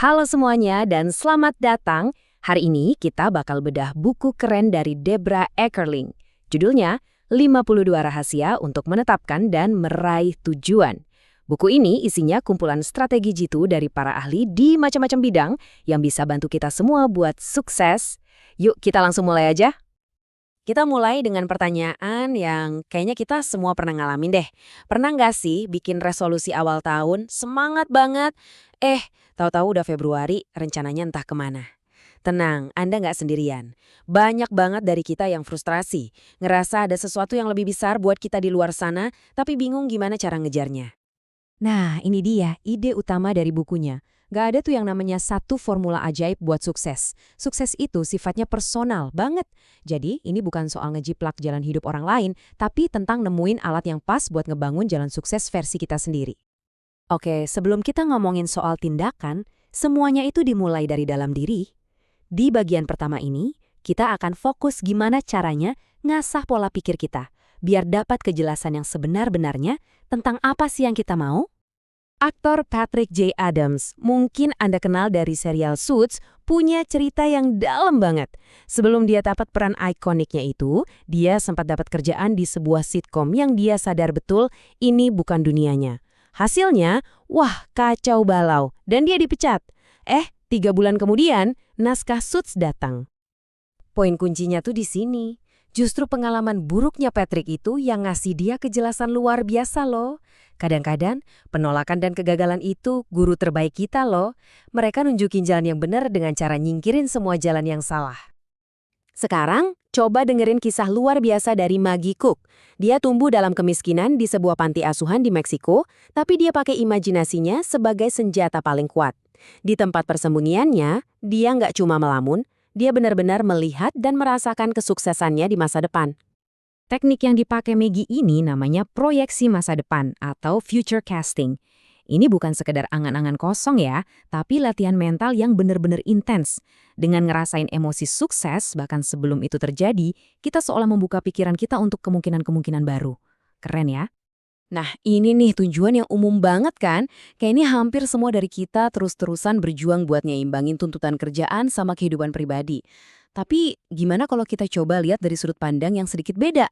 Halo semuanya dan selamat datang. Hari ini kita bakal bedah buku keren dari Debra Eckerling. Judulnya 52 Rahasia untuk Menetapkan dan Meraih Tujuan. Buku ini isinya kumpulan strategi jitu dari para ahli di macam-macam bidang yang bisa bantu kita semua buat sukses. Yuk kita langsung mulai aja. Kita mulai dengan pertanyaan yang kayaknya kita semua pernah ngalamin deh. Pernah nggak sih bikin resolusi awal tahun, semangat banget, tahu-tahu udah Februari, rencananya entah kemana. Tenang, Anda nggak sendirian. Banyak banget dari kita yang frustrasi, ngerasa ada sesuatu yang lebih besar buat kita di luar sana, tapi bingung gimana cara ngejarnya. Nah, ini dia ide utama dari bukunya. Gak ada tuh yang namanya satu formula ajaib buat sukses. Sukses itu sifatnya personal banget. Jadi, ini bukan soal ngejiplak jalan hidup orang lain, tapi tentang nemuin alat yang pas buat ngebangun jalan sukses versi kita sendiri. Oke, sebelum kita ngomongin soal tindakan, semuanya itu dimulai dari dalam diri. Di bagian pertama ini, kita akan fokus gimana caranya ngasah pola pikir kita, biar dapat kejelasan yang sebenar-benarnya tentang apa sih yang kita mau. Aktor Patrick J. Adams, mungkin Anda kenal dari serial Suits, punya cerita yang dalam banget. Sebelum dia dapat peran ikoniknya itu, dia sempat dapat kerjaan di sebuah sitkom yang dia sadar betul ini bukan dunianya. Hasilnya, wah kacau balau, dan dia dipecat. 3 bulan kemudian, naskah Suits datang. Poin kuncinya tuh di sini. Justru pengalaman buruknya Patrick itu yang ngasih dia kejelasan luar biasa loh. Kadang-kadang, penolakan dan kegagalan itu guru terbaik kita loh. Mereka nunjukin jalan yang benar dengan cara nyingkirin semua jalan yang salah. Sekarang, coba dengerin kisah luar biasa dari Maggie Cook. Dia tumbuh dalam kemiskinan di sebuah panti asuhan di Meksiko, tapi dia pakai imajinasinya sebagai senjata paling kuat. Di tempat persembunyiannya, dia nggak cuma melamun, dia benar-benar melihat dan merasakan kesuksesannya di masa depan. Teknik yang dipakai Maggie ini namanya proyeksi masa depan atau future casting. Ini bukan sekedar angan-angan kosong ya, tapi latihan mental yang benar-benar intens. Dengan ngerasain emosi sukses, bahkan sebelum itu terjadi, kita seolah membuka pikiran kita untuk kemungkinan-kemungkinan baru. Keren ya? Nah, ini nih tujuan yang umum banget kan? Kayak ini hampir semua dari kita terus-terusan berjuang buat nyeimbangin tuntutan kerjaan sama kehidupan pribadi. Tapi gimana kalau kita coba lihat dari sudut pandang yang sedikit beda?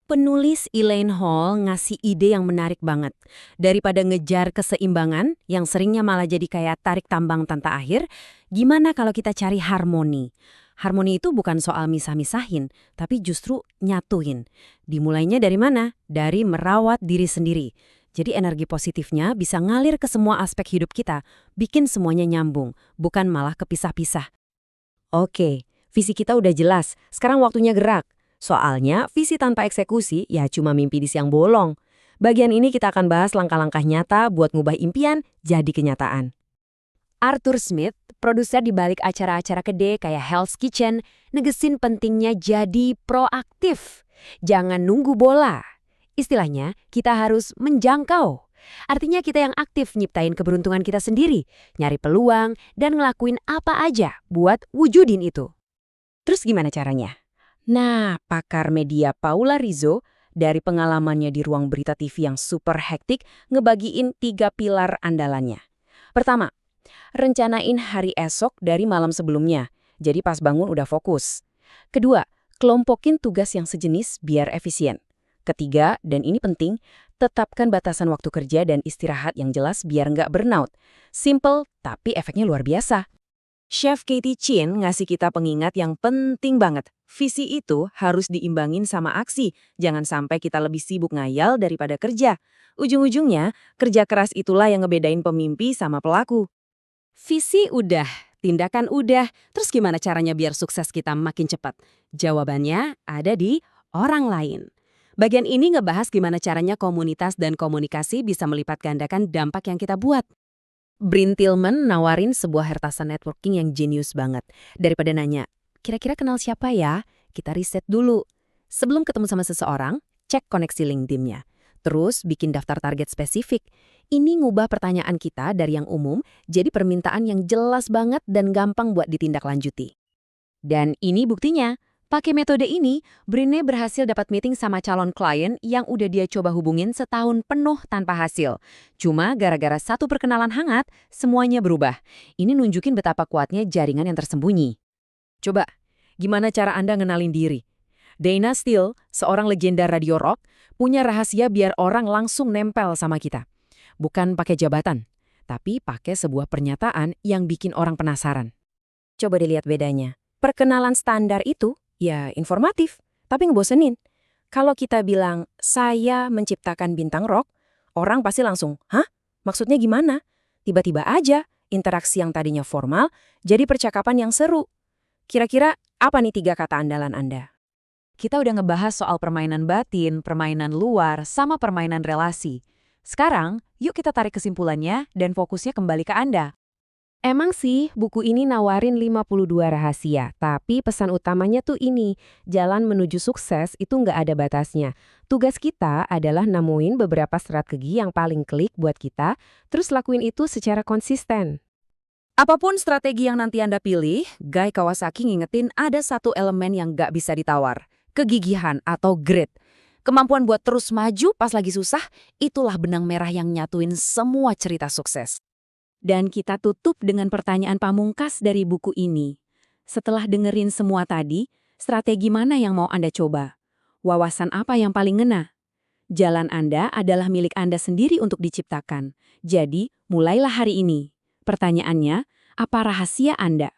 Penulis Elaine Hall ngasih ide yang menarik banget. Daripada ngejar keseimbangan, yang seringnya malah jadi kayak tarik tambang tanpa akhir, gimana kalau kita cari harmoni? Harmoni itu bukan soal misah-misahin, tapi justru nyatuin. Dimulainya dari mana? Dari merawat diri sendiri. Jadi energi positifnya bisa ngalir ke semua aspek hidup kita, bikin semuanya nyambung, bukan malah kepisah-pisah. Oke, visi kita udah jelas, sekarang waktunya gerak. Soalnya visi tanpa eksekusi ya cuma mimpi di siang bolong. Bagian ini kita akan bahas langkah-langkah nyata buat ngubah impian jadi kenyataan. Arthur Smith, produser di balik acara-acara gede kayak Hell's Kitchen, negesin pentingnya jadi proaktif. Jangan nunggu bola. Istilahnya, kita harus menjangkau. Artinya kita yang aktif nyiptain keberuntungan kita sendiri, nyari peluang, dan ngelakuin apa aja buat wujudin itu. Terus gimana caranya? Nah, pakar media Paula Rizzo, dari pengalamannya di ruang berita TV yang super hektik, ngebagiin 3 pilar andalannya. Pertama, rencanain hari esok dari malam sebelumnya, jadi pas bangun udah fokus. Kedua, kelompokin tugas yang sejenis biar efisien. Ketiga, dan ini penting, tetapkan batasan waktu kerja dan istirahat yang jelas biar nggak burnout. Simple, tapi efeknya luar biasa. Chef Katie Chin ngasih kita pengingat yang penting banget. Visi itu harus diimbangin sama aksi, jangan sampai kita lebih sibuk ngayal daripada kerja. Ujung-ujungnya, kerja keras itulah yang ngebedain pemimpi sama pelaku. Visi udah, tindakan udah, terus gimana caranya biar sukses kita makin cepat? Jawabannya ada di orang lain. Bagian ini ngebahas gimana caranya komunitas dan komunikasi bisa melipat gandakan dampak yang kita buat. Bryn Tillman nawarin sebuah hertasan networking yang jenius banget. Daripada nanya, kira-kira kenal siapa ya? Kita riset dulu. Sebelum ketemu sama seseorang, cek koneksi LinkedIn-nya. Terus bikin daftar target spesifik. Ini ngubah pertanyaan kita dari yang umum jadi permintaan yang jelas banget dan gampang buat ditindaklanjuti. Dan ini buktinya, Pakai metode ini, Brine berhasil dapat meeting sama calon klien yang udah dia coba hubungin setahun penuh tanpa hasil. Cuma gara-gara satu perkenalan hangat, semuanya berubah. Ini nunjukin betapa kuatnya jaringan yang tersembunyi. Coba, gimana cara Anda ngenalin diri? Dana Steele, seorang legenda radio rock, punya rahasia biar orang langsung nempel sama kita. Bukan pakai jabatan, tapi pakai sebuah pernyataan yang bikin orang penasaran. Coba dilihat bedanya. Perkenalan standar itu, ya informatif, tapi ngebosenin. Kalau kita bilang, saya menciptakan bintang rock, orang pasti langsung, hah? Maksudnya gimana? Tiba-tiba aja, interaksi yang tadinya formal, jadi percakapan yang seru. Kira-kira apa nih 3 kata andalan Anda? Kita udah ngebahas soal permainan batin, permainan luar, sama permainan relasi. Sekarang, yuk kita tarik kesimpulannya dan fokusnya kembali ke Anda. Emang sih, buku ini nawarin 52 rahasia, tapi pesan utamanya tuh ini, jalan menuju sukses itu nggak ada batasnya. Tugas kita adalah nemuin beberapa strategi yang paling klik buat kita, terus lakuin itu secara konsisten. Apapun strategi yang nanti Anda pilih, Guy Kawasaki ngingetin ada satu elemen yang nggak bisa ditawar, kegigihan atau grit. Kemampuan buat terus maju pas lagi susah, itulah benang merah yang nyatuin semua cerita sukses. Dan kita tutup dengan pertanyaan pamungkas dari buku ini. Setelah dengerin semua tadi, strategi mana yang mau Anda coba? Wawasan apa yang paling ngena? Jalan Anda adalah milik Anda sendiri untuk diciptakan. Jadi, mulailah hari ini. Pertanyaannya, apa rahasia Anda?